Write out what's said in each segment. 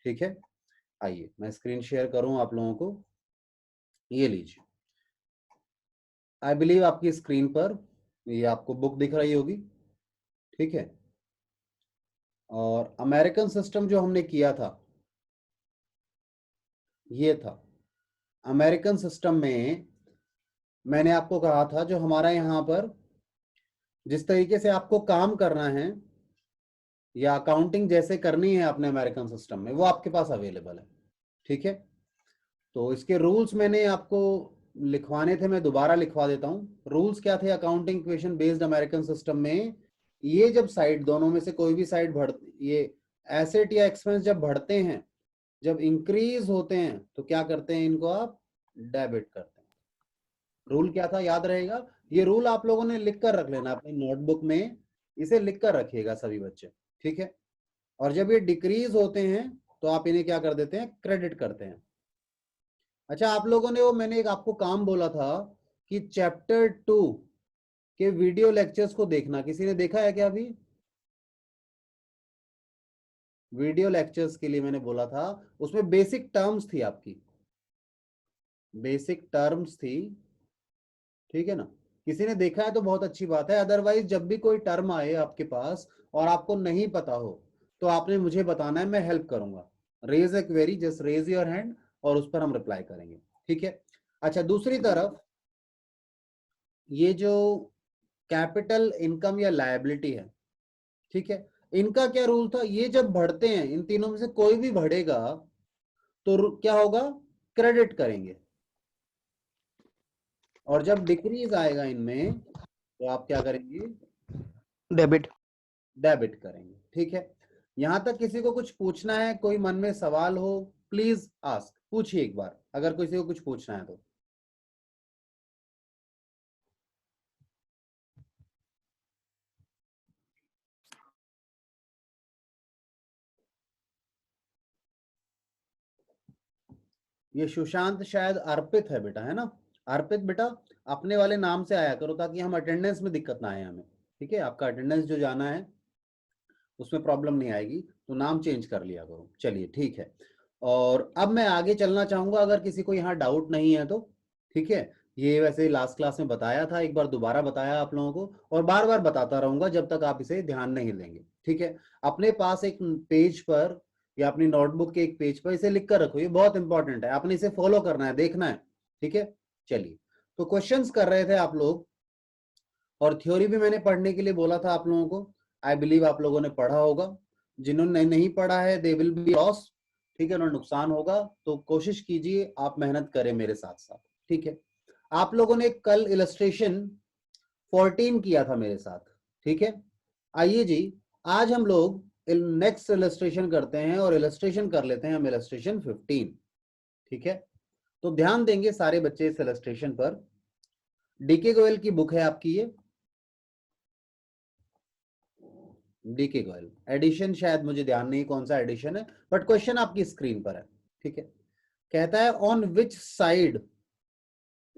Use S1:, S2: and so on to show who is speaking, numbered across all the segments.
S1: ठीक है, आइए मैं स्क्रीन शेयर करूं आप लोगों को। ये लीजिए, आई बिलीव आपकी स्क्रीन पर ये आपको बुक दिख रही होगी। ठीक है, और अमेरिकन सिस्टम जो हमने किया था ये था। अमेरिकन सिस्टम में मैंने आपको कहा था जो हमारा यहाँ पर जिस तरीके से आपको काम करना है या अकाउंटिंग जैसे करनी है अपने अमेरिकन सिस्टम में, वो आपके पास अवेलेबल है। ठीक है, तो इसके रूल्स मैंने आपको लिखवाने थे, मैं दोबारा लिखवा देता हूँ। रूल्स क्या थे accounting equation based American system में? ये जब साइड दोनों में से कोई भी साइड बढ़, ये एसेट या एक्सपेंस जब बढ़ते हैं, जब इंक्रीज होते हैं, तो क्या करते हैं, इनको आप डेबिट करते हैं। रूल क्या था याद रहेगा? ये रूल आप लोगों ने लिख कर रख लेना अपनी नोटबुक में, इसे लिख कर रखिएगा सभी बच्चे। ठीक है, और जब ये डिक्रीज होते हैं तो आप इन्हें क्या कर देते हैं, क्रेडिट करते हैं। अच्छा, आप लोगों ने वो मैंने एक आपको काम बोला था कि चैप्टर 2 के वीडियो लेक्चर्स को देखना, किसी ने देखा है क्या अभी? वीडियो लेक्चर्स के लिए मैंने बोला था, उसमें बेसिक टर्म्स थी आपकी, बेसिक टर्म्स थी। ठीक है ना, किसी ने देखा है तो बहुत अच्छी बात है, अदरवाइज जब भी कोई टर्म आए आपके पास और आपको नहीं पता हो तो आपने मुझे बताना है, मैं हेल्प करूंगा। Raise a query, just raise your hand और उस पर हम रिप्लाई करेंगे। ठीक है, अच्छा दूसरी तरफ ये जो कैपिटल इनकम या लायबिलिटी है, ठीक है, इनका क्या रूल था? ये जब बढ़ते हैं, इन तीनों में से कोई भी बढ़ेगा तो क्या होगा, क्रेडिट करेंगे, और जब डिक्रीज आएगा इनमें तो आप क्या करेंगे,
S2: डेबिट।
S1: डेबिट करेंगे। ठीक है, यहां तक किसी को कुछ पूछना है, कोई मन में सवाल हो, प्लीज आस्क, पूछिए एक बार अगर किसी को कुछ पूछना है तो। ये सुशांत शायद अर्पित है बेटा, है ना? अर्पित बेटा, अपने वाले नाम से आया करो ताकि हम अटेंडेंस में दिक्कत ना आए हमें। ठीक है, आपका अटेंडेंस जो जाना है उसमें प्रॉब्लम नहीं आएगी, तो नाम चेंज कर लिया करो। चलिए ठीक है, और अब मैं आगे चलना चाहूंगा अगर किसी को यहाँ डाउट नहीं है तो। ठीक है, ये वैसे लास्ट क्लास में बताया था, एक बार दोबारा बताया आप लोगों को, और बार बार बताता रहूंगा जब तक आप इसे ध्यान नहीं देंगे। ठीक है, अपने पास एक पेज पर या अपनी नोटबुक के एक पेज पर इसे लिख कर रखो, ये बहुत इंपॉर्टेंट है, आपने इसे फॉलो करना है, देखना है। ठीक है, चलिए, तो क्वेश्चंस कर रहे थे आप लोग, और थ्योरी भी मैंने पढ़ने के लिए बोला था आप लोगों को। आई बिलीव आप लोगों ने पढ़ा होगा, जिन्होंने नहीं पढ़ा है दे विल बी लॉस। ठीक है ना, नुकसान होगा, तो कोशिश कीजिए आप मेहनत करें मेरे साथ साथ। ठीक है, आप लोगों ने कल इलस्ट्रेशन 14 किया था मेरे साथ। ठीक है, आइए जी, आज हम लोग नेक्स्ट इलस्ट्रेशन करते हैं, और इलस्ट्रेशन कर लेते हैं हम इलस्ट्रेशन 15। ठीक है, तो ध्यान देंगे सारे बच्चे इस इलस्ट्रेशन पर। डीके गोयल की बुक है आपकी ये, डीके गोयल एडिशन, शायद मुझे ध्यान नहीं कौन सा एडिशन है, बट क्वेश्चन आपकी स्क्रीन पर है। ठीक है, कहता है on which side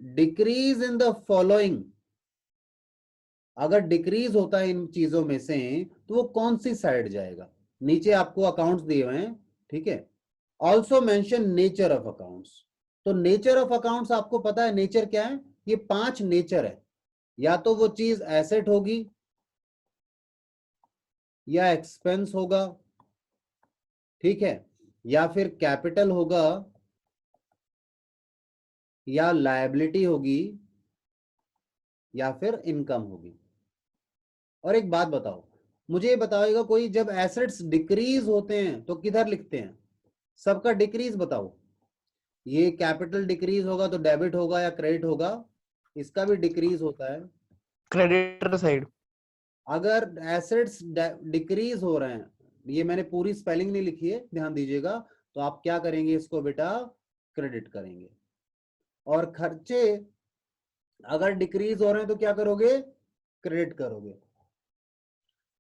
S1: decrease in the following, अगर डिक्रीज होता है इन चीजों में से तो वो कौन सी साइड जाएगा? नीचे आपको अकाउंट्स दिए हुए हैं। ठीक है, also mention nature of accounts. तो नेचर ऑफ अकाउंट्स आपको पता है नेचर क्या है? ये 5 नेचर है, या तो वो चीज एसेट होगी, या एक्सपेंस होगा, ठीक है, या फिर कैपिटल होगा, या लायबिलिटी होगी, या फिर इनकम होगी। और एक बात बताओ, मुझे ये बताओगा कोई, जब एसेट्स डिक्रीज होते हैं तो किधर लिखते हैं? सबका डिक्रीज बताओ। ये कैपिटल डिक्रीज होगा तो डेबिट होगा या क्रेडिट होगा? इसका भी डिक्रीज होता है।
S2: Creditor side.
S1: अगर एसेट्स डिक्रीज हो रहे हैं, ये मैंने पूरी स्पेलिंग नहीं लिखी है, ध्यान दीजिएगा, तो आप क्या करेंगे, इसको बेटा क्रेडिट करेंगे। और खर्चे अगर डिक्रीज हो रहे हैं तो क्या करोगे, क्रेडिट करोगे।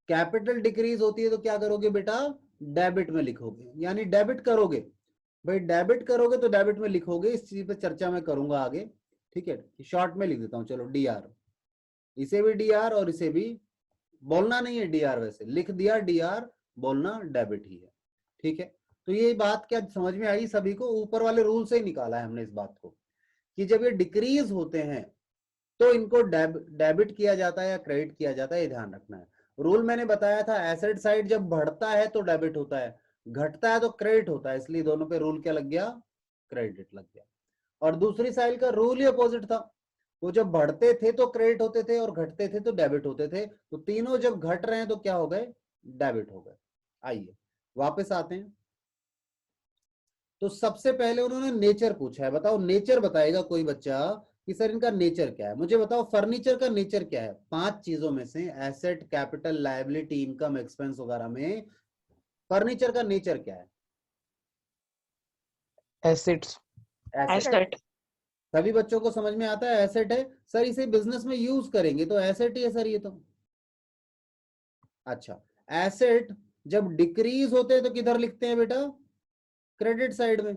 S1: कैपिटल डिक्रीज होती है तो क्या करोगे बेटा, डेबिट में लिखोगे, यानी डेबिट करोगे। भाई डेबिट करोगे तो डेबिट में लिखोगे, इस चीज पे चर्चा मैं करूंगा आगे। ठीक है, शॉर्ट में लिख देता हूं, चलो डी आर, इसे भी डी आर और इसे भी, बोलना नहीं है डी आर, वैसे लिख दिया डी आर, बोलना डेबिट ही है। ठीक है, तो ये बात क्या समझ में आई सभी को? ऊपर वाले रूल से ही निकाला है हमने इस बात को कि जब ये डिक्रीज होते हैं तो इनको डेबिट किया जाता है या क्रेडिट किया जाता है, ये ध्यान रखना है। रूल मैंने बताया था, एसेट साइड जब बढ़ता है तो डेबिट होता है, घटता है तो क्रेडिट होता है, इसलिए दोनों पे रूल क्या लग गया? क्रेडिट लग गया। और दूसरी साइड का रूल ही अपोजिट था, वो जब बढ़ते थे तो क्रेडिट होते थे और घटते थे तो डेबिट होते थे, तो तीनों जब घट रहे हैं तो क्या हो गए? डेबिट हो गए। आइए वापस आते हैं। तो सबसे पहले उन्होंने नेचर पूछा है, बताओ नेचर बताएगा कोई बच्चा कि सर इनका नेचर क्या है? मुझे बताओ फर्नीचर का नेचर क्या है? 5 चीजों में से asset, capital, liability, income, expense वगैरह में फर्नीचर का नेचर क्या है?
S2: assets,
S1: asset. सभी बच्चों को समझ में आता है एसेट है सर, इसे बिजनेस में यूज करेंगे तो एसेट ही है सर ये तो। अच्छा, एसेट जब डिक्रीज होते हैं तो किधर लिखते हैं बेटा? क्रेडिट साइड में।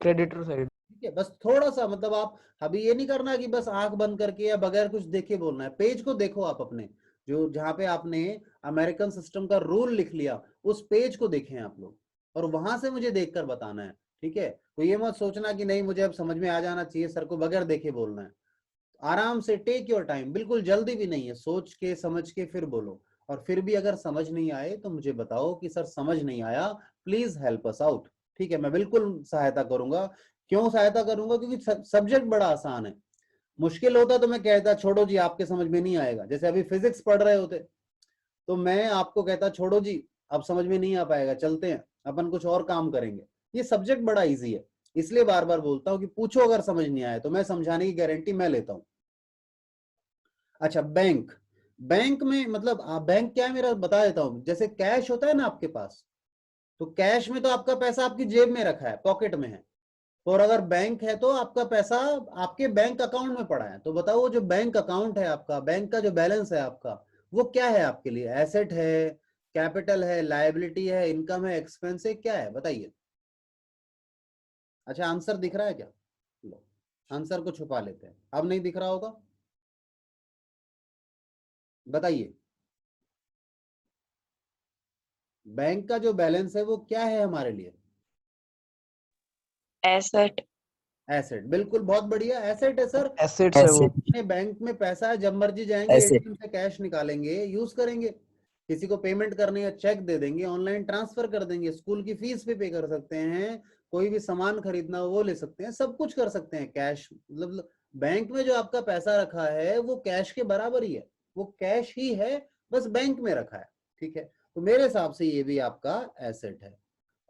S2: creditor side,
S1: ठीक है, बस थोड़ा सा मतलब आप अभी ये नहीं करना कि बस आंख बंद करके या बगैर कुछ देखे बोलना है, पेज को देखो आप अपने, जो जहां पे आपने अमेरिकन सिस्टम का रूल लिख लिया उस पेज को देखें आप लोग, और वहां से मुझे देखकर बताना है। ठीक है, तो ये मत सोचना कि नहीं मुझे अब समझ में आ जाना चाहिए सर को, बगैर देखे बोलना है। आराम से टेक योर टाइम, बिल्कुल जल्दी भी नहीं है, सोच के समझ के फिर बोलो। और फिर भी अगर समझ नहीं आए तो मुझे बताओ कि सर समझ नहीं आया, प्लीज हेल्प अस आउट। ठीक है, मैं बिल्कुल सहायता करूंगा। क्यों सहायता करूंगा? क्योंकि सब्जेक्ट बड़ा आसान है। मुश्किल होता तो मैं कहता छोड़ो जी आपके समझ में नहीं आएगा, जैसे अभी फिजिक्स पढ़ रहे होते तो मैं आपको कहता छोड़ो जी अब समझ में नहीं आ पाएगा, चलते हैं अपन कुछ और काम करेंगे। ये सब्जेक्ट बड़ा इजी है, इसलिए बार बार बोलता हूं कि पूछो अगर समझ नहीं आया तो मैं समझाने की गारंटी मैं लेता हूं। अच्छा, बैंक। बैंक में मतलब बैंक क्या है मेरा बता देता हूं। जैसे कैश होता है ना आपके पास, तो कैश में तो आपका पैसा आपकी जेब में रखा है, पॉकेट में है। और अगर बैंक है तो आपका पैसा आपके बैंक अकाउंट में पड़ा है। तो बताओ वो जो बैंक अकाउंट है आपका, बैंक का जो बैलेंस है आपका, वो क्या है आपके लिए? एसेट है, कैपिटल है, लायबिलिटी है, इनकम है, एक्सपेंस है, क्या है बताइए? अच्छा, आंसर दिख रहा है क्या? लो, आंसर को छुपा लेते हैं, अब नहीं दिख रहा होगा, बताइए। बैंक का जो बैलेंस है वो क्या है हमारे लिए?
S3: एसेट।
S1: एसेट, बिल्कुल, बहुत बढ़िया, एसेट है सर।
S2: assets है वो,
S1: अपने बैंक में पैसा है, जब मर्जी जाएंगे
S3: एसेट।
S1: एटीएम से कैश निकालेंगे, यूज करेंगे। किसी को पेमेंट करनी है चेक दे देंगे, ऑनलाइन ट्रांसफर कर देंगे, स्कूल की फीस भी पे कर सकते हैं, कोई भी सामान खरीदना हो वो ले सकते हैं, सब कुछ कर सकते हैं। कैश मतलब बैंक में जो आपका पैसा रखा है वो कैश के बराबर ही है, वो कैश ही है, बस बैंक में रखा है। ठीक है, तो मेरे हिसाब से ये भी आपका एसेट है।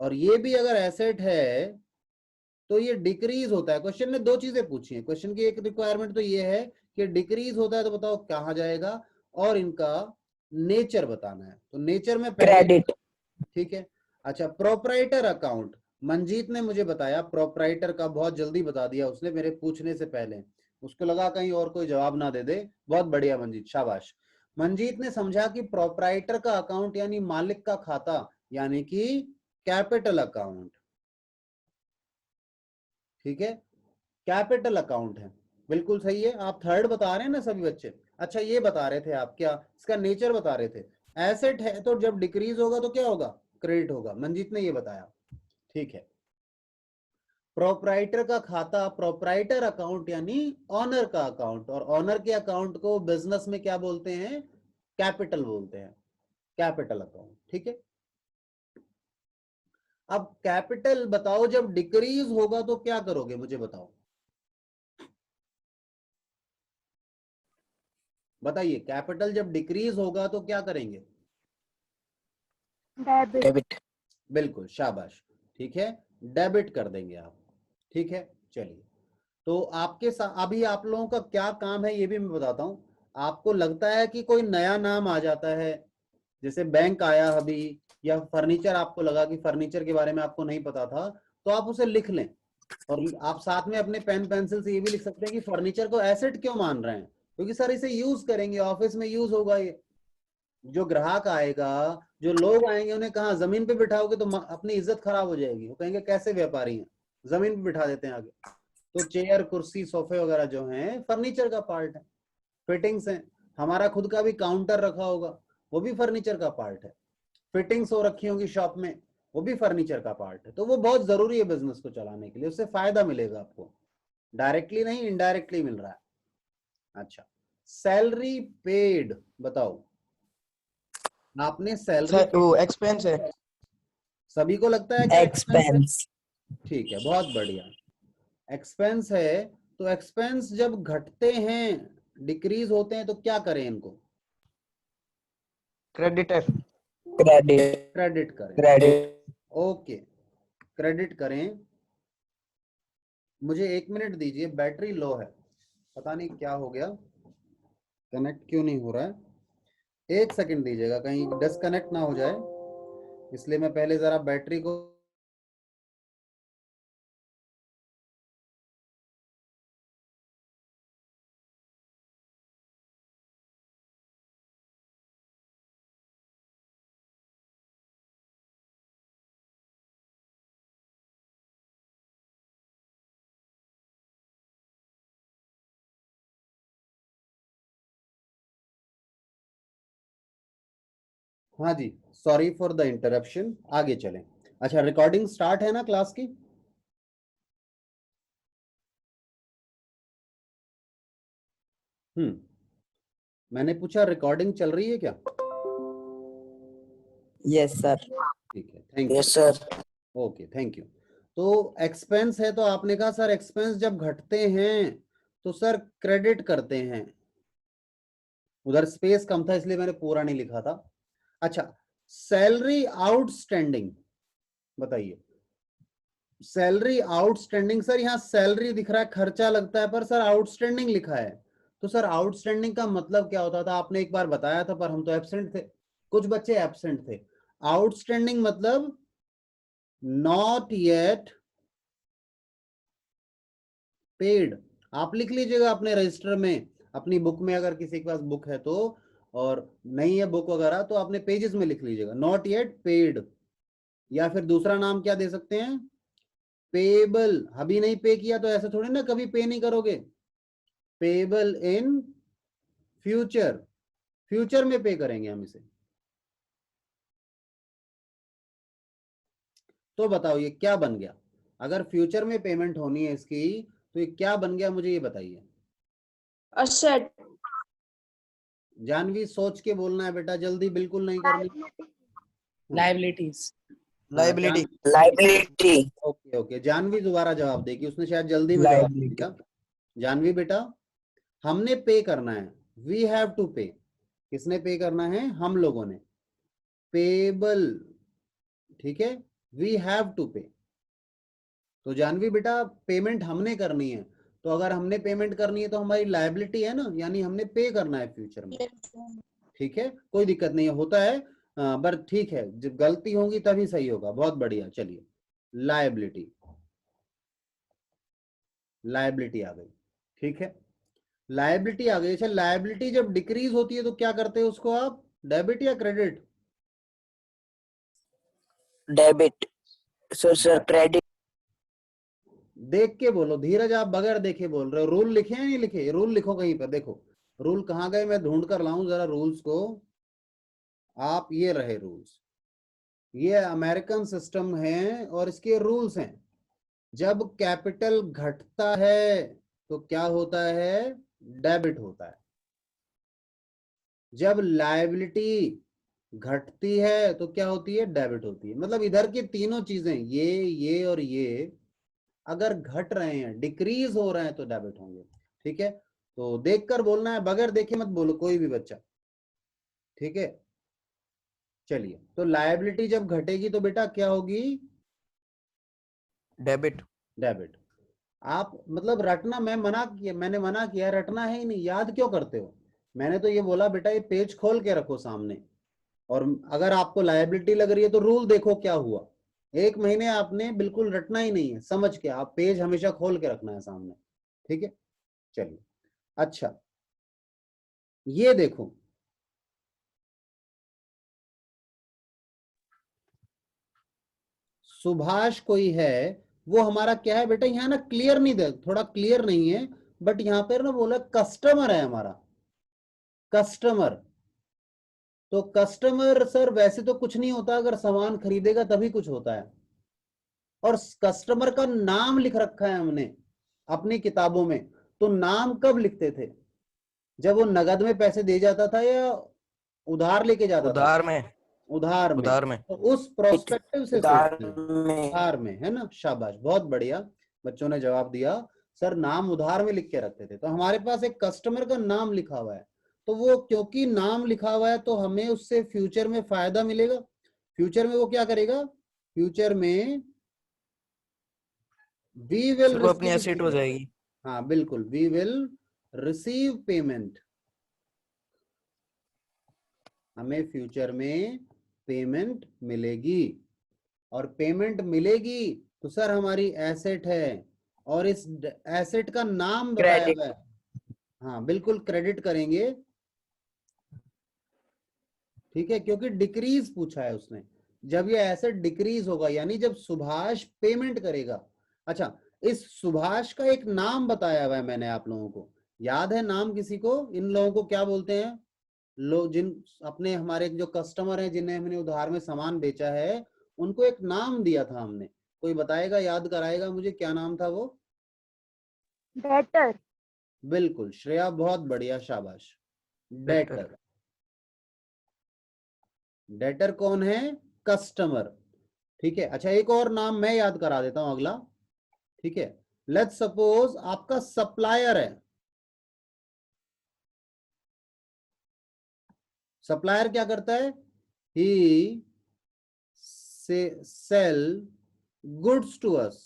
S1: और ये भी अगर एसेट है तो ये डिक्रीज होता है। क्वेश्चन ने 2 चीजें पूछी हैं, क्वेश्चन की एक रिक्वायरमेंट तो ये है कि डिक्रीज होता है तो बताओ कहाँ जाएगा, और इनका नेचर बताना है। तो नेचर में पहले,
S3: क्रेडिट।
S1: ठीक है। अच्छा, प्रोपराइटर अकाउंट, मंजीत ने मुझे बताया प्रोपराइटर का, बहुत जल्दी बता दिया उसने मेरे पूछने से पहले, उसको लगा कहीं और कोई जवाब ना दे दे। बहुत बढ़िया मंजीत, शाबाश। मंजीत ने समझा कि प्रोपराइटर का अकाउंट यानी मालिक का खाता, यानी कि कैपिटल अकाउंट। ठीक है, कैपिटल अकाउंट है, बिल्कुल सही है। आप थर्ड बता रहे हैं ना सभी बच्चे। अच्छा, ये बता रहे थे आप, क्या इसका नेचर बता रहे थे? एसेट है तो जब डिक्रीज होगा तो क्या होगा? क्रेडिट होगा, मंजीत ने ये बताया। ठीक है, प्रोपराइटर का खाता, प्रोपराइटर अकाउंट यानी ऑनर का अकाउंट, और ऑनर के अकाउंट को बिजनेस में क्या बोलते हैं? कैपिटल बोलते हैं, कैपिटल अकाउंट। ठीक है, अब कैपिटल बताओ जब डिक्रीज होगा तो क्या करोगे, मुझे बताओ, बताइए। कैपिटल जब डिक्रीज होगा तो क्या करेंगे?
S3: डेबिट।
S1: बिल्कुल, शाबाश। ठीक है, डेबिट कर देंगे आप। ठीक है, चलिए। तो आपके साथ अभी आप लोगों का क्या काम है ये भी मैं बताता हूं। आपको लगता है कि कोई नया नाम आ जाता है, जैसे बैंक आया अभी, या फर्नीचर, आपको लगा कि फर्नीचर के बारे में आपको नहीं पता था, तो आप उसे लिख लें। और आप साथ में अपने पेन पेंसिल से ये भी लिख सकते हैं कि फर्नीचर को एसेट क्यों मान रहे हैं, क्योंकि सर इसे यूज करेंगे, ऑफिस में यूज होगा ये। जो ग्राहक आएगा, जो लोग आएंगे, उन्हें कहा जमीन पे बिठाओगे तो अपनी इज्जत खराब हो जाएगी, वो कहेंगे कैसे व्यापारी हैं, जमीन पे बिठा देते हैं आगे। तो चेयर, कुर्सी, सोफे वगैरह जो हैं फर्नीचर का पार्ट है, फिटिंग्स हैं। हमारा खुद का भी काउंटर रखा होगा, वो भी फर्नीचर का पार्ट है। फिटिंग्स हो रखी होगी शॉप में, वो भी फर्नीचर का पार्ट है, तो वो बहुत जरूरी है बिजनेस को चलाने के लिए, उससे फायदा मिलेगा आपको, डायरेक्टली नहीं इनडायरेक्टली मिल रहा है। अच्छा, सैलरी पेड, बताओ आपने सैलरी,
S2: सर वो एक्सपेंस है।
S1: सभी को लगता है क्या एक्सपेंस है?
S3: एक्सपेंस।
S1: ठीक है, बहुत बढ़िया, एक्सपेंस है। तो एक्सपेंस जब घटते हैं, डिक्रीज होते हैं, तो क्या करें इनको?
S2: क्रेडिटर।
S3: क्रेडिट।
S1: क्रेडिट करें।
S3: क्रेडिट।
S1: ओके, क्रेडिट करें। मुझे 1 मिनट दीजिए, बैटरी लो है, पता नहीं क्या हो गया, कनेक्ट क्यों नहीं हो रहा है। 1 सेकंड दीजिएगा, कहीं डिस्कनेक्ट ना हो जाए, इसलिए मैं पहले जरा बैटरी को, हाँ जी, सॉरी फॉर द इंटरप्शन, आगे चलें। अच्छा, रिकॉर्डिंग स्टार्ट है ना क्लास की? मैंने पूछा रिकॉर्डिंग चल रही है क्या?
S3: Yes sir.
S1: ठीक है, thank you.
S3: Yes sir.
S1: Okay, thank you. तो एक्सपेंस है, तो आपने कहा सर एक्सपेंस जब घटते हैं तो सर क्रेडिट करते हैं, उधर स्पेस कम था इसलिए मैंने पूरा नहीं लिखा था। अच्छा, सैलरी आउटस्टैंडिंग, बताइए सैलरी आउटस्टैंडिंग, सर यहाँ सैलरी दिख रहा है, खर्चा लगता है, पर सर आउटस्टैंडिंग लिखा है, तो सर आउटस्टैंडिंग का मतलब क्या होता था? आपने एक बार बताया था, पर हम तो एब्सेंट थे, कुछ बच्चे एब्सेंट थे। आउटस्टैंडिंग मतलब नॉट येट पेड। आप लिख लीजिएगा अपने रजिस्टर में, अपनी बुक में, अगर किसी के पास बुक है तो, और नहीं है बुक वगैरह तो अपने पेजेस में लिख लीजिएगा नॉट येट पेड, या फिर दूसरा नाम क्या दे सकते हैं? पेबल। अभी नहीं पे किया तो ऐसे थोड़ी ना कभी पे नहीं करोगे, पेबल इन फ्यूचर, फ्यूचर में पे करेंगे हम इसे। तो बताओ ये क्या बन गया? अगर फ्यूचर में पेमेंट होनी है इसकी, तो ये क्या बन गया, मुझे ये बताइए।
S4: असेट।
S1: जानवी सोच के बोलना है बेटा, जल्दी बिल्कुल नहीं करनी।
S2: Liabilities.
S3: Liability. Liability.
S1: Okay okay, Jahnavi दोबारा जवाब देगी, उसने शायद जल्दी में जवाब
S3: लाइबिलिटी।
S1: दिया। जानवी बेटा, हमने पे करना है, वी हैव टू पे, किसने पे करना है? हम लोगों ने, पेबल, ठीक है, वी हैव टू पे। तो जानवी बेटा, पेमेंट हमने करनी है, तो अगर हमने पेमेंट करनी है तो हमारी लायबिलिटी है ना, यानी हमने पे करना है फ्यूचर में, ठीक है, कोई दिक्कत नहीं है, होता है, पर ठीक है, जब गलती होगी तभी सही होगा, बहुत बढ़िया। चलिए, लायबिलिटी, लायबिलिटी आ गई, ठीक है, लायबिलिटी आ गई। अच्छा, लायबिलिटी जब डिक्रीज होती है तो क्या करते हैं उसको आप? डेबिट या क्रेडिट?
S3: डेबिट। Sir credit.
S1: देख के बोलो, धीरज आप बगैर देखे बोल रहे हो। रूल लिखे हैं नहीं लिखे? रूल लिखो कहीं पर, देखो रूल कहाँ गए, मैं ढूंढ कर लाऊं जरा रूल्स को। आप, ये रहे रूल्स, ये अमेरिकन सिस्टम है और इसके रूल्स हैं। जब कैपिटल घटता है तो क्या होता है? डेबिट होता है। जब लायबिलिटी घटती है तो क्या होती है? डेबिट होती है। मतलब इधर की तीनों चीजें, ये और ये, अगर घट रहे हैं, डिक्रीज हो रहे हैं, तो डेबिट होंगे, ठीक है। तो देखकर बोलना है, बगैर देखे मत बोलो कोई भी बच्चा, ठीक है। चलिए, तो लायबिलिटी जब घटेगी तो बेटा क्या होगी?
S2: डेबिट।
S1: डेबिट। आप मतलब रटना, मैंने मना किया, रटना है ही नहीं, याद क्यों करते हो? मैंने तो ये बोला बेटा ये पेज खोल के रखो सामने, और अगर आपको लायबिलिटी लग रही है तो रूल देखो क्या हुआ। 1 महीने आपने बिल्कुल रटना ही नहीं है, समझ के, आप पेज हमेशा खोल के रखना है सामने, ठीक है। चलिए, अच्छा ये देखो, सुभाष कोई है, वो हमारा क्या है बेटा? यहाँ ना क्लियर नहीं दे, थोड़ा क्लियर नहीं है, बट यहाँ पर ना बोला कस्टमर है हमारा, कस्टमर, तो कस्टमर सर वैसे तो कुछ नहीं होता, अगर सामान खरीदेगा तभी कुछ होता है। और कस्टमर का नाम लिख रखा है हमने अपनी किताबों में। तो नाम कब लिखते थे? जब वो नगद में पैसे दे जाता था या उधार लेके जाता था?
S5: उधार में।
S1: उधार में।
S5: उधार में।
S1: तो उस प्रोस्पेक्टिव से
S3: उधार
S1: सोचते हैं।
S3: में।
S1: उधार में, है ना? शाबाश, बहुत बढ़िया, बच्चों ने जवाब दिया। सर नाम उधार में लिख के रखते थे। तो हमारे पास एक कस्टमर का नाम लिखा हुआ है, तो वो क्योंकि नाम लिखा हुआ है तो हमें उससे फ्यूचर में फायदा मिलेगा। फ्यूचर में वो क्या करेगा? फ्यूचर में वी विल
S5: सर वो अपनी
S1: रिसीव
S5: एसेट हो
S1: पेमेंट।
S5: जाएगी।
S1: हाँ बिल्कुल, वी विल रिसीव पेमेंट। हमें फ्यूचर में पेमेंट मिलेगी, और पेमेंट मिलेगी तो सर हमारी एसेट है, और इस एसेट का नाम बताया
S3: क्रेडिट।
S1: हुआ है। हाँ बिल्कुल, क्रेडिट करेंगे। ठीक है, क्योंकि डिक्रीज पूछा है उसने। जब ये एसेट डिक्रीज होगा, यानी जब सुभाष पेमेंट करेगा। अच्छा, इस सुभाष का एक नाम बताया हुआ है मैंने आप लोगों को, याद है नाम किसी को? इन लोगों को क्या बोलते हैं? लोग जिन अपने हमारे जो कस्टमर हैं जिन्हें हमने उधार में सामान बेचा है, उनको एक नाम दिया था हमने। कोई बताएगा, याद कराएगा मुझे, क्या नाम था वो?
S4: डेटर।
S1: बिल्कुल श्रेया, बहुत बढ़िया, शाबाश। डेटर। डेटर कौन है? कस्टमर। ठीक है। अच्छा, एक और नाम मैं याद करा देता हूं, अगला। ठीक है, लेट्स सपोज आपका सप्लायर है। सप्लायर क्या करता है? ही से sell goods to us.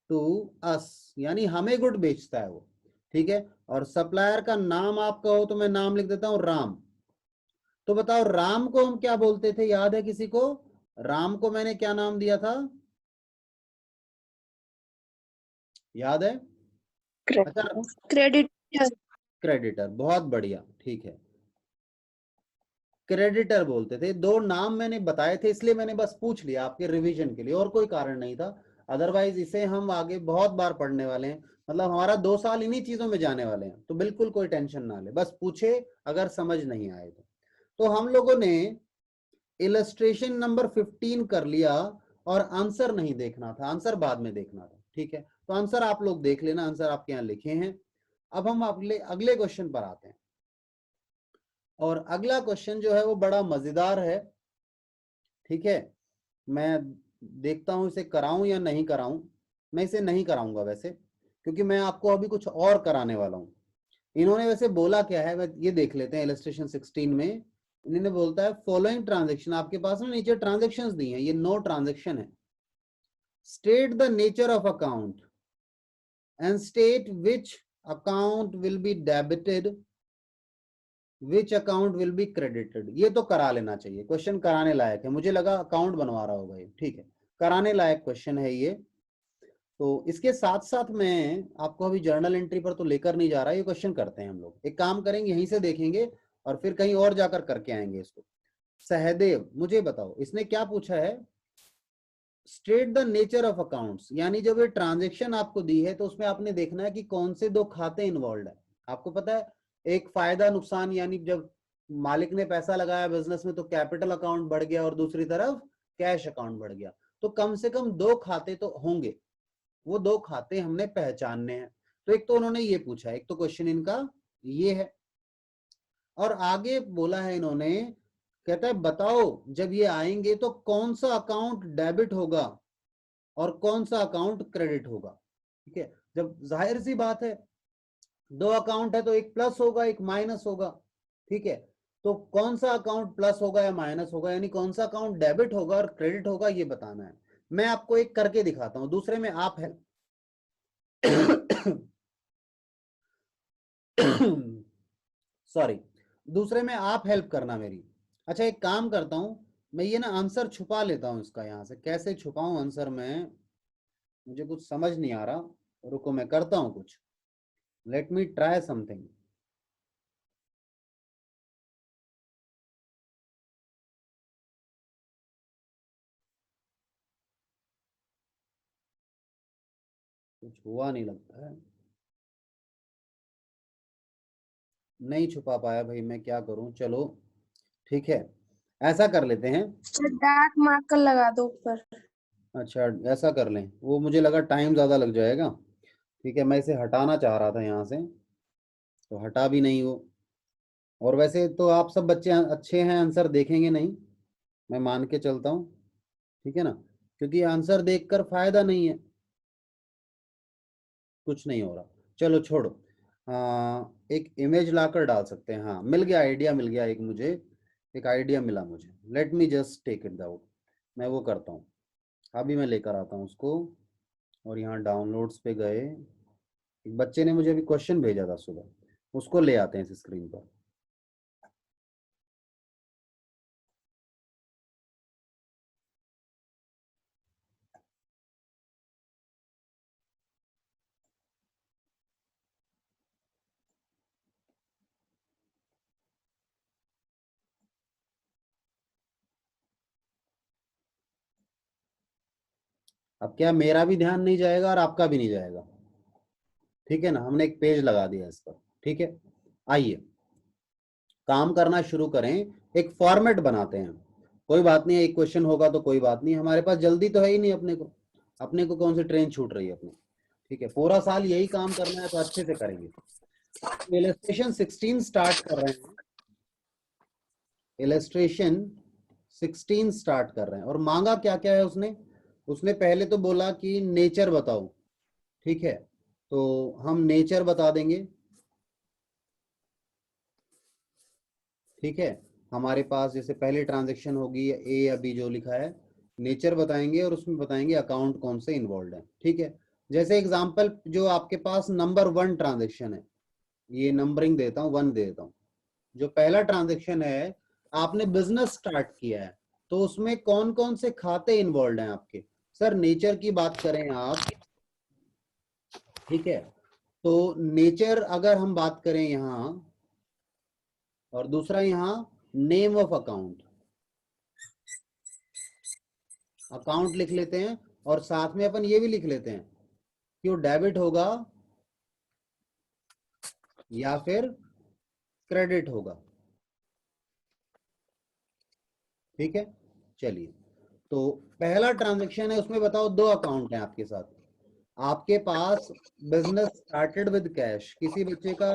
S1: To us यानी हमें गुड बेचता है वो। ठीक है, और सप्लायर का नाम आपका हो तो मैं नाम लिख देता हूं राम। तो बताओ राम को हम क्या बोलते थे, याद है किसी को? राम को मैंने क्या नाम दिया था, याद है? अच्छा,
S4: क्रेडिटर।
S1: क्रेडिटर, बहुत बढ़िया, ठीक है। क्रेडिटर बोलते थे। दो नाम मैंने बताए थे, इसलिए मैंने बस पूछ लिया आपके रिवीजन के लिए, और कोई कारण नहीं था। अदरवाइज इसे हम आगे बहुत बार पढ़ने वाले हैं, मतलब हमारा 2 साल इन्हीं चीजों में जाने वाले हैं। तो बिल्कुल कोई टेंशन ना ले, बस पूछे अगर समझ नहीं आए तो हम लोगों ने इलस्ट्रेशन नंबर 15 कर लिया, और आंसर नहीं देखना था, आंसर बाद में देखना था। ठीक है, तो आंसर आप लोग देख लेना, आंसर आपके यहाँ लिखे हैं। अब हम अगले अगले क्वेश्चन पर आते हैं, और अगला क्वेश्चन जो है वो बड़ा मजेदार है। ठीक है, मैं देखता हूं इसे कराऊं या नहीं कराऊं। मैं इसे नहीं कराऊंगा वैसे, क्योंकि मैं आपको अभी कुछ और कराने वाला हूं। इन्होंने वैसे बोला क्या है, ये देख लेते हैं। इलस्ट्रेशन 16 में इन्होंने बोलता है फॉलोइंग ट्रांजेक्शन, आपके पास ना नीचे ट्रांजेक्शन्स दी हैं, ये 9 ट्रांजेक्शन है। State the nature of account and state which account will be debited, which account will be credited. ये तो करा लेना चाहिए, क्वेश्चन कराने लायक है। मुझे लगा अकाउंट बनवा रहा होगा ये। ठीक है, कराने लायक क्वेश्चन है ये। तो इसके साथ साथ मैं आपको अभी जर्नल एंट्री पर तो लेकर नहीं जा रहा, ये क्वेश्चन करते हैं हम लोग। एक काम करेंगे, यहीं से देखेंगे और फिर कहीं और जाकर करके आएंगे इसको। सहदेव, मुझे बताओ इसने क्या पूछा है? State the nature of accounts, यानी जब ये ट्रांजेक्शन आपको दी है तो उसमें आपने देखना है कि कौन से दो खाते इन्वॉल्व है। आपको पता है, एक फायदा नुकसान, यानी जब मालिक ने पैसा लगाया बिजनेस में तो कैपिटल अकाउंट बढ़ गया, और दूसरी तरफ कैश अकाउंट बढ़ गया। तो कम से कम 2 खाते तो होंगे, वो 2 खाते हमने पहचानने हैं। तो एक तो उन्होंने ये पूछा है, एक तो क्वेश्चन इनका ये है। और आगे बोला है इन्होंने, कहता है बताओ जब ये आएंगे तो कौन सा अकाउंट डेबिट होगा और कौन सा अकाउंट क्रेडिट होगा। ठीक है, जब जाहिर सी बात है 2 अकाउंट है तो एक प्लस होगा एक माइनस होगा। ठीक है, तो कौन सा अकाउंट प्लस होगा या माइनस होगा, यानी कौन सा अकाउंट डेबिट होगा और क्रेडिट होगा, ये बताना है। मैं आपको एक करके दिखाता हूं, दूसरे में आप है सॉरी, दूसरे में आप हेल्प करना मेरी। अच्छा, एक काम करता हूं, मैं ये ना आंसर छुपा लेता हूं इसका। यहां से कैसे छुपाऊं आंसर में, मुझे कुछ समझ नहीं आ रहा। रुको, मैं करता हूं कुछ। Let me try something. कुछ हुआ नहीं लगता है। नहीं छुपा पाया भाई, मैं क्या करूं। चलो ठीक है, ऐसा कर लेते हैं।
S4: डार्क मार्कर लगा दो ऊपर।
S1: अच्छा ऐसा कर लें, वो मुझे लगा टाइम ज़्यादा लग जाएगा। ठीक है, मैं इसे हटाना चाह रहा था यहाँ से, तो हटा भी नहीं वो। और वैसे तो आप सब बच्चे अच्छे हैं, आंसर देखेंगे नहीं, मैं मान के चलता हूँ। ठीक है ना, क्योंकि आंसर देखकर फायदा नहीं है, कुछ नहीं हो रहा। चलो छोड़ो। एक इमेज लाकर डाल सकते हैं। हाँ मिल गया, आइडिया मिल गया एक मुझे, एक आइडिया मिला मुझे। Let me just take it out. मैं वो करता हूँ, अभी मैं लेकर आता हूँ उसको। और यहाँ डाउनलोड्स पे गए, एक बच्चे ने मुझे अभी क्वेश्चन भेजा था सुबह, उसको ले आते हैं इस स्क्रीन पर। अब क्या मेरा भी ध्यान नहीं जाएगा और आपका भी नहीं जाएगा। ठीक है ना, हमने एक पेज लगा दिया इस पर। ठीक है, आइए काम करना शुरू करें। एक फॉर्मेट बनाते हैं। कोई बात नहीं है, एक क्वेश्चन होगा तो कोई बात नहीं, हमारे पास जल्दी तो है ही नहीं अपने को कौन सी ट्रेन छूट रही है अपनी। ठीक है, पूरा साल यही काम करना है तो अच्छे से करेंगे। इलस्ट्रेशन 16 स्टार्ट कर रहे हैं। इलस्ट्रेशन 16 स्टार्ट कर रहे हैं, और मांगा क्या क्या है उसने। उसने पहले तो बोला कि नेचर बताओ। ठीक है, तो हम नेचर बता देंगे। ठीक है, हमारे पास जैसे पहली ट्रांजैक्शन होगी ए या बी जो लिखा है, नेचर बताएंगे और उसमें बताएंगे अकाउंट कौन से इन्वॉल्व है। ठीक है, जैसे एग्जांपल जो आपके पास नंबर 1 ट्रांजैक्शन है, ये नंबरिंग देता हूँ 1 देता हूँ। जो पहला ट्रांजैक्शन है, आपने बिजनेस स्टार्ट किया है, तो उसमें कौन कौन से खाते इन्वॉल्व हैं आपके। सर नेचर की बात करें आप, ठीक है, तो नेचर अगर हम बात करें यहाँ, और दूसरा यहाँ नेम ऑफ अकाउंट, अकाउंट लिख लेते हैं, और साथ में अपन ये भी लिख लेते हैं कि वो डेबिट होगा या फिर क्रेडिट होगा। ठीक है, चलिए, तो पहला ट्रांजैक्शन है, उसमें बताओ 2 अकाउंट हैं आपके साथ। आपके पास बिजनेस स्टार्टेड विद कैश। किसी बच्चे का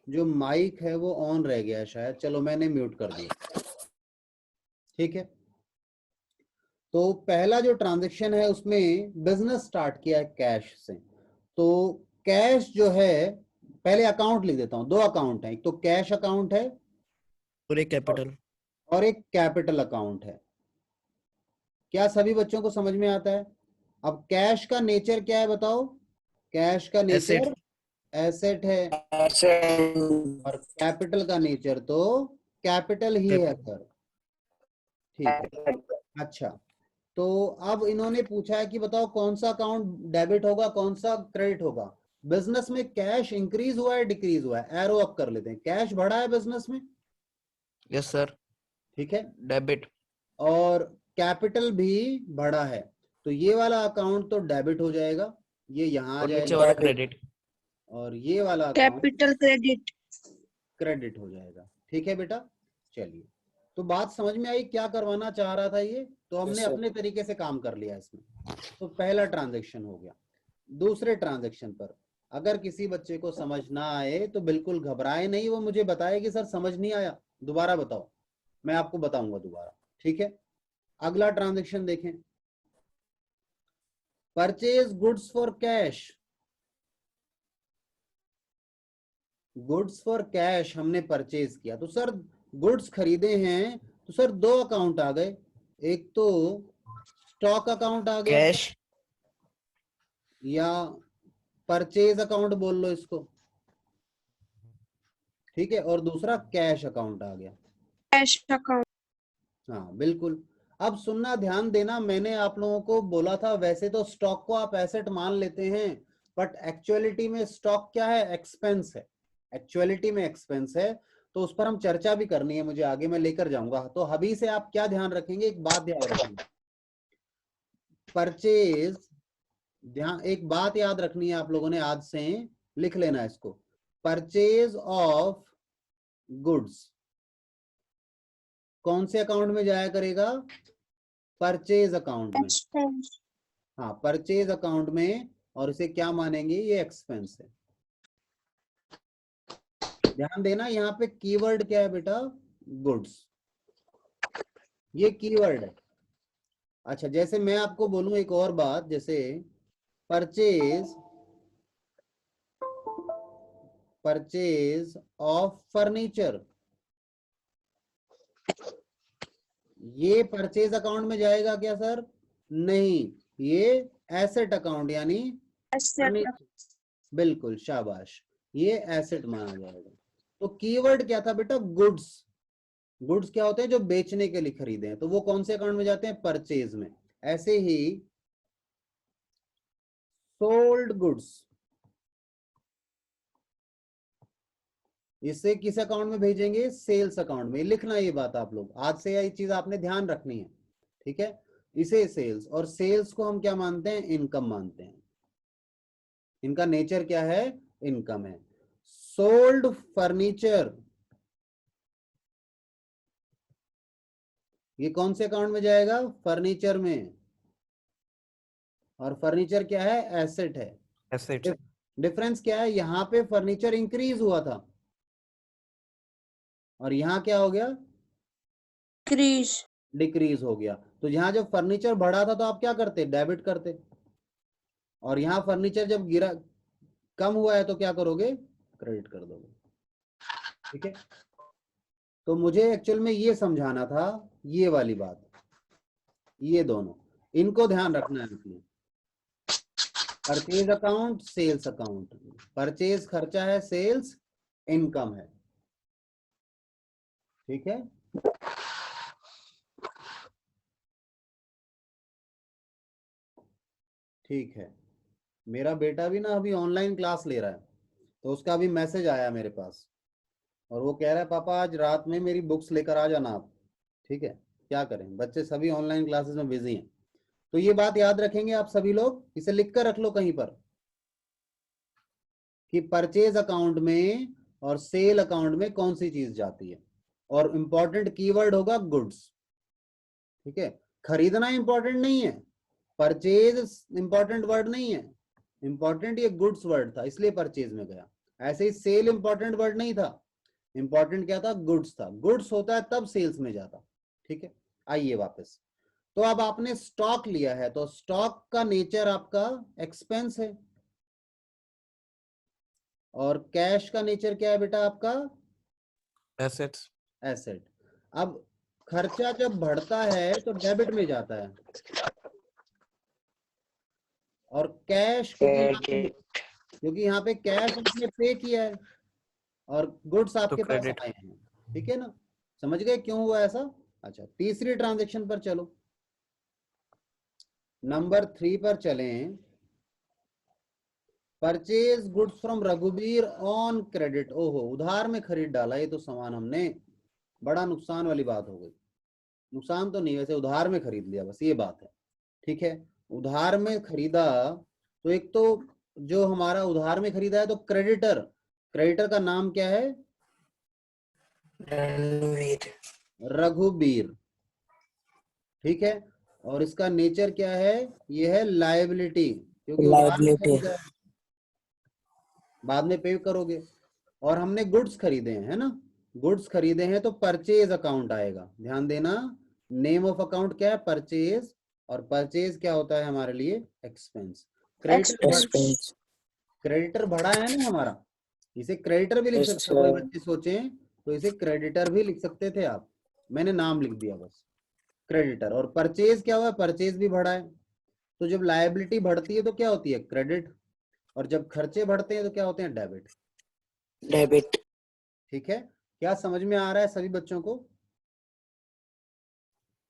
S1: जो माइक है वो ऑन रह गया है शायद, चलो मैंने म्यूट कर दिया। ठीक है, तो पहला जो ट्रांजैक्शन है उसमें बिजनेस स्टार्ट किया है कैश से। तो कैश जो है, पहले अकाउंट लिख देता हूं, 2 अकाउंट है, एक तो कैश अकाउंट है
S2: और एक कैपिटल।
S1: और एक कैपिटल अकाउंट है। क्या सभी बच्चों को समझ में आता है? अब कैश का नेचर क्या है बताओ। कैश का
S2: एसेट।
S1: नेचर एसेट है, और कैपिटल का नेचर तो कैपिटल ही है सर। ठीक है, अच्छा, तो अब इन्होंने पूछा है कि बताओ कौन सा अकाउंट डेबिट होगा, कौन सा क्रेडिट होगा। बिजनेस में कैश इंक्रीज हुआ है डिक्रीज हुआ है, एरो अप कर लेते हैं। कैश बढ़ा है बिजनेस में,
S2: यस सर।
S1: ठीक है,
S2: डेबिट।
S1: और कैपिटल भी बढ़ा है, तो ये वाला अकाउंट तो डेबिट हो जाएगा, ये यहाँ आ
S2: और नीचे
S1: जाएगा,
S2: वाला क्रेडिट।
S1: और ये वाला अकाउंट
S4: कैपिटल क्रेडिट।
S1: क्रेडिट हो जाएगा। ठीक है बेटा, चलिए, तो बात समझ में आई क्या करवाना चाह रहा था ये, तो हमने अपने तरीके से काम कर लिया इसमें। तो पहला ट्रांजैक्शन हो गया। दूसरे ट्रांजैक्शन पर अगर किसी बच्चे को समझ ना आए तो बिल्कुल घबराए नहीं, वो मुझे बताए कि सर समझ नहीं आया, दोबारा बताओ, मैं आपको बताऊंगा दोबारा। ठीक है, अगला ट्रांजैक्शन देखें, purchase goods for cash. Goods for cash हमने परचेज किया, तो सर गुड्स खरीदे हैं, तो सर 2 अकाउंट आ गए। एक तो स्टॉक अकाउंट आ गया,
S2: कैश।
S1: या परचेज अकाउंट बोल लो इसको। ठीक है, और दूसरा कैश अकाउंट आ गया।
S4: Cash account.
S1: हाँ बिल्कुल। अब सुनना, ध्यान देना, मैंने आप लोगों को बोला था वैसे तो स्टॉक को आप एसेट मान लेते हैं, बट एक्चुअलिटी में स्टॉक क्या है, एक्सपेंस है। एक्चुअलिटी में एक्सपेंस है, तो उस पर हम चर्चा भी करनी है मुझे, आगे मैं लेकर जाऊंगा। तो अभी से आप क्या ध्यान रखेंगे, एक बात याद रखेंगे, परचेज, ध्यान एक बात याद रखनी है आप लोगों ने, आज से लिख लेना इसको। परचेज ऑफ गुड्स कौन से अकाउंट में जाया करेगा? परचेज अकाउंट में।
S4: एक्सपेंस
S1: हाँ, परचेज अकाउंट में, और इसे क्या मानेंगे? ये एक्सपेंस है। ध्यान देना, यहाँ पे कीवर्ड क्या है बेटा? गुड्स, ये कीवर्ड है। अच्छा, जैसे मैं आपको बोलूं एक और बात, जैसे परचेज ऑफ फर्नीचर, ये परचेज अकाउंट में जाएगा क्या सर? नहीं, ये एसेट अकाउंट यानी
S4: एसेट
S1: बिल्कुल, शाबाश, ये एसेट माना जाएगा। तो कीवर्ड क्या था बेटा? गुड्स। गुड्स क्या होते हैं? जो बेचने के लिए खरीदे हैं, तो वो कौन से अकाउंट में जाते हैं? परचेज में। ऐसे ही सोल्ड गुड्स, इसे किस अकाउंट में भेजेंगे? सेल्स अकाउंट में। लिखना ये बात आप लोग, आज से ये चीज आपने ध्यान रखनी है, ठीक है? इसे सेल्स, और सेल्स को हम क्या मानते हैं? इनकम मानते हैं। इनका नेचर क्या है? इनकम है। सोल्ड फर्नीचर, ये कौन से अकाउंट में जाएगा? फर्नीचर में। और फर्नीचर क्या है? एसेट है।
S2: एसेट।
S1: डिफरेंस क्या है? यहाँ पे फर्नीचर इंक्रीज हुआ था, और यहाँ क्या हो गया?
S4: क्रीज
S1: डिक्रीज हो गया। तो यहाँ जब फर्नीचर बढ़ा था तो आप क्या करते? डेबिट करते। और यहाँ फर्नीचर जब गिरा, कम हुआ है, तो क्या करोगे? क्रेडिट कर दोगे, ठीक है? तो मुझे एक्चुअल में ये समझाना था, ये वाली बात, ये दोनों, इनको ध्यान रखना है अपने। Purchase account, sales account. Purchase खर्चा है, सेल्स इनकम है, ठीक है? ठीक है। मेरा बेटा भी ना अभी ऑनलाइन क्लास ले रहा है, तो उसका अभी मैसेज आया मेरे पास, और वो कह रहा है पापा आज रात में मेरी बुक्स लेकर आ जाना आप। ठीक है, क्या करें, बच्चे सभी ऑनलाइन क्लासेस में बिजी हैं। तो ये बात याद रखेंगे आप सभी लोग, इसे लिख कर रख लो कहीं पर, कि परचेज अकाउंट में और सेल अकाउंट में कौन सी चीज जाती है, और इंपॉर्टेंट कीवर्ड होगा गुड्स, ठीक है? खरीदना इंपॉर्टेंट नहीं है, परचेज इंपॉर्टेंट वर्ड नहीं है, इंपॉर्टेंट ये गुड्स वर्ड था, इसलिए परचेज में गया। ऐसे ही सेल इंपॉर्टेंट वर्ड नहीं था, इंपॉर्टेंट क्या था? गुड्स था। गुड्स होता है तब सेल्स में जाता, ठीक है? आइए वापस। तो अब आपने स्टॉक लिया है, तो स्टॉक का नेचर आपका एक्सपेंस है, और कैश का नेचर क्या है बेटा आपका?
S2: एसेट्स।
S1: एसेट। अब खर्चा जब बढ़ता है तो डेबिट में जाता है, और कैश क्योंकि यहाँ पे कैश आपने पे किया है, और गुड्स आपके पास
S2: क्रेडिट।
S1: आए हैं, ठीक है ना? समझ गए क्यों हुआ ऐसा? अच्छा, तीसरी ट्रांजैक्शन पर चलो, नंबर 3 पर चलें। Purchase goods from Raghubir on credit. ओहो, उधार में खरीद डाला ये तो सामान हमने, बड़ा नुकसान वाली बात हो गई। नुकसान तो नहीं, वैसे उधार में खरीद लिया, बस ये बात है, ठीक है? उधार में खरीदा, तो एक तो जो हमारा उधार में खरीदा है, तो क्रेडिटर, क्रेडिटर का नाम क्या है? रघुबीर, ठीक है? और इसका नेचर क्या है? ये है लायबिलिटी, क्योंकि उधार में खरीदा है, बाद में पे करोगे। और हमने गुड्स खरीदे हैं, है ना? गुड्स खरीदे हैं तो परचेज अकाउंट आएगा, ध्यान देना। नेम ऑफ अकाउंट क्या है? परचेज, और परचेज क्या होता है हमारे लिए? एक्सपेंस।
S4: एक्सपेंस
S1: क्रेडिटर बढ़ा है ना हमारा, इसे क्रेडिटर भी लिख सकते हो, कोई बच्चे सोचें तो इसे क्रेडिटर भी लिख सकते थे आप, मैंने नाम लिख दिया बस, क्रेडिटर। और परचेज क्या हुआ? परचेज भी बढ़ा है। तो जब लायबिलिटी बढ़ती है तो क्या होती है? क्रेडिट, और जब खर्चे बढ़ते हैं तो क्या होते हैं? डेबिट। ठीक है, क्या समझ में आ रहा है सभी बच्चों को?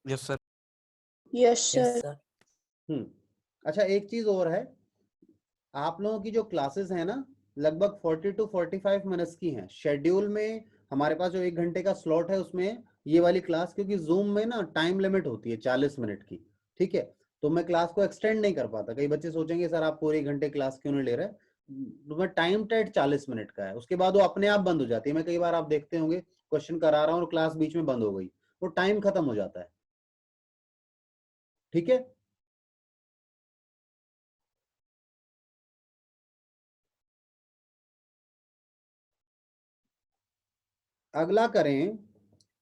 S2: Yes sir.
S4: यस सर
S1: अच्छा, एक चीज और है, आप लोगों की जो क्लासेस है ना, लगभग 40 to 45 मिनट्स की हैं। शेड्यूल में हमारे पास जो 1 घंटे का स्लॉट है उसमें ये वाली क्लास, क्योंकि जूम में ना टाइम लिमिट होती है 40 मिनट की, ठीक है? तो मैं क्लास को एक्सटेंड नहीं कर पाता। कई बच्चे सोचेंगे सर आप पूरे 1 घंटे क्लास क्यों नहीं ले रहे? तुम्हें टाइम टाइट 40 मिनट का है, उसके बाद वो अपने आप बंद हो जाती है। मैं कई बार आप देखते होंगे क्वेश्चन करा रहा हूँ और क्लास बीच में बंद हो गई, वो टाइम खत्म हो जाता है। ठीक है, अगला करें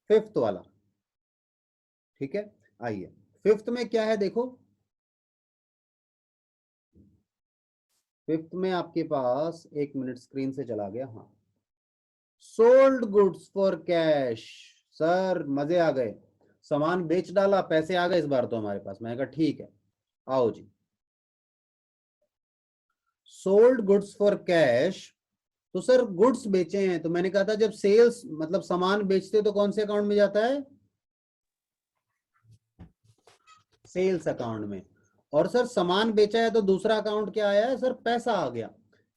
S1: फिफ्थ वाला। ठीक है, आइए फिफ्थ में क्या है देखो। फिफ्थ में आपके पास, एक मिनट स्क्रीन से चला गया, हाँ, sold goods for cash. Sir मजे आ गए, सामान बेच डाला, पैसे आ गए इस बार तो हमारे पास। मैंने कहा ठीक है, आओ जी। सोल्ड गुड्स फॉर कैश, तो सर गुड्स बेचे हैं, तो मैंने कहा था जब सेल्स मतलब सामान बेचते तो कौन से अकाउंट में जाता है? सेल्स अकाउंट में। और सर सामान बेचा है तो दूसरा अकाउंट क्या आया है? सर पैसा आ गया।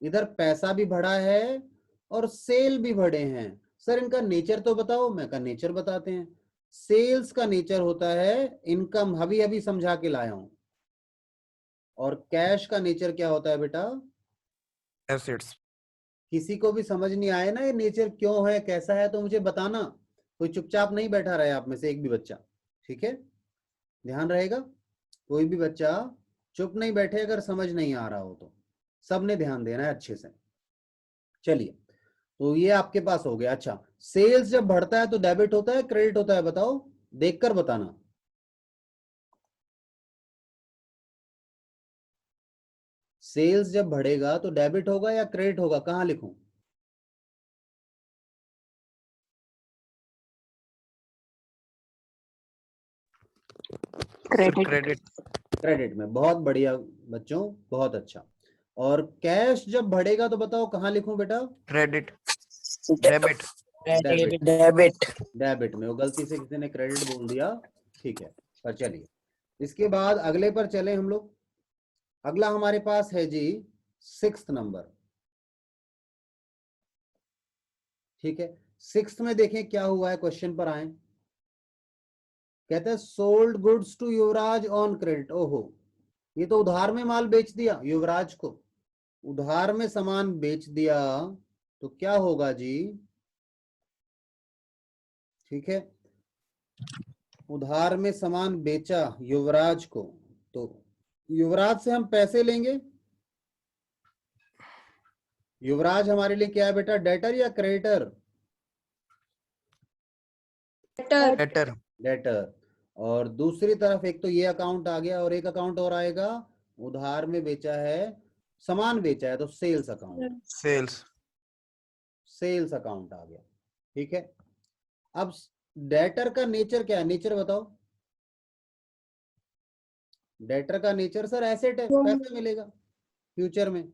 S1: इधर पैसा भी बढ़ा है और सेल भी बढ़े हैं। सर इनका नेचर तो बताओ। मैं का नेचर बताते हैं। सेल्स का नेचर होता है इनकम, अभी अभी समझा के लाया हूं। और कैश का नेचर क्या होता है बेटा?
S2: assets,
S1: किसी को भी समझ नहीं आए ना ये नेचर क्यों है कैसा है तो मुझे बताना। कोई चुपचाप नहीं बैठा रहे आप में से एक भी बच्चा, ठीक है? ध्यान रहेगा, कोई भी बच्चा चुप नहीं बैठे अगर समझ नहीं आ रहा हो तो। सबने ध्यान देना है अच्छे से। चलिए, तो ये आपके पास हो गया। अच्छा, सेल्स जब बढ़ता है तो डेबिट होता है क्रेडिट होता है? बताओ, देखकर बताना। सेल्स जब बढ़ेगा तो डेबिट होगा या क्रेडिट होगा? कहां लिखूं?
S2: sir, credit,
S1: क्रेडिट में। बहुत बढ़िया बच्चों, बहुत अच्छा। और कैश जब बढ़ेगा तो बताओ कहां लिखूं बेटा?
S2: credit, debit,
S1: debit.
S3: Debit
S1: debit में। वो गलती से किसी ने क्रेडिट बोल दिया, ठीक है। पर चलिए, इसके बाद अगले पर चले हम लोग। अगला हमारे पास है जी 6th नंबर। ठीक है, 6th में देखें क्या हुआ है, क्वेश्चन पर आए। कहते हैं sold goods to Yuvraj on credit. ओहो, ये तो उधार में माल बेच दिया युवराज को, उधार में सामान बेच दिया, तो क्या होगा जी? ठीक है, उधार में सामान बेचा युवराज को, तो युवराज से हम पैसे लेंगे। युवराज हमारे लिए क्या है बेटा? डेटर या क्रेडिटर?
S2: debtor,
S1: debtor. और दूसरी तरफ एक तो ये अकाउंट आ गया और एक अकाउंट और आएगा, उधार में बेचा है, सामान बेचा है, तो sales account.
S2: sales,
S1: sales account आ गया। ठीक है, अब डेटर का नेचर क्या है? नेचर बताओ। डेटर का नेचर सर एसेट है, पैसा मिलेगा फ्यूचर में।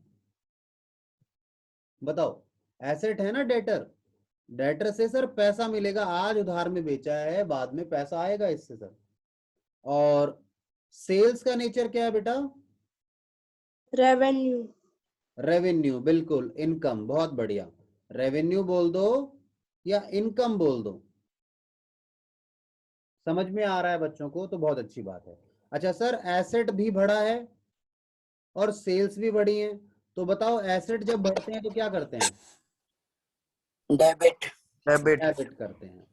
S1: बताओ, एसेट है ना डेटर। डेटर से सर पैसा मिलेगा, आज उधार में बेचा है, बाद में पैसा आएगा इससे सर। और सेल्स का नेचर क्या है बेटा?
S4: रेवेन्यू।
S1: रेवेन्यू, बिल्कुल, इनकम। बहुत बढ़िया, रेवेन्यू बोल दो या इनकम बोल दो। समझ में आ रहा है बच्चों को तो बहुत अच्छी बात है। अच्छा सर, एसेट भी बढ़ा है और सेल्स भी बढ़ी है, तो बताओ एसेट जब बढ़ते हैं तो क्या करते हैं?
S3: डेबिट
S2: debit,
S1: डेबिट करते हैं,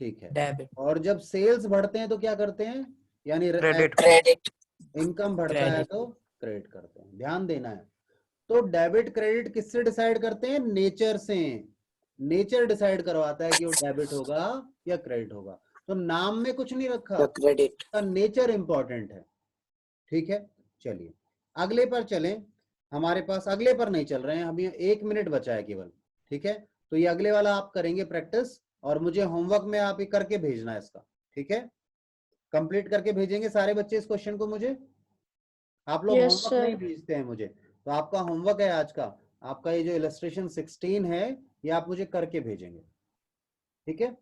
S1: ठीक है।
S3: डेबिट
S1: और जब सेल्स बढ़ते हैं तो क्या करते हैं? यानी
S2: credit,
S3: क्रेडिट
S1: इनकम बढ़ता है तो क्रेडिट करते हैं। ध्यान देना है। तो डेबिट क्रेडिट किससे डिसाइड करते हैं? नेचर से। नेचर डिसाइड करवाता है कि वो डेबिट होगा या क्रेडिट होगा। तो नाम में कुछ नहीं रखा,
S3: क्रेडिट
S1: का नेचर इंपॉर्टेंट है। ठीक है, चलिए अगले पर चलें। हमारे पास अगले पर नहीं चल रहे हैं, अभी 1 मिनट बचा है केवल। ठीक है, तो ये अगले वाला आप करेंगे प्रैक्टिस, और मुझे होमवर्क में आप ये करके भेजना है इसका। ठीक है, कंप्लीट करके भेजेंगे सारे बच्चे इस क्वेश्चन को मुझे। आप लोग
S4: यस
S1: होमवर्क नहीं
S4: सर।
S1: भेजते हैं मुझे, तो आपका होमवर्क है आज का, आपका ये जो इलस्ट्रेशन 16 है ये आप मुझे करके भेजेंगे। ठीक है।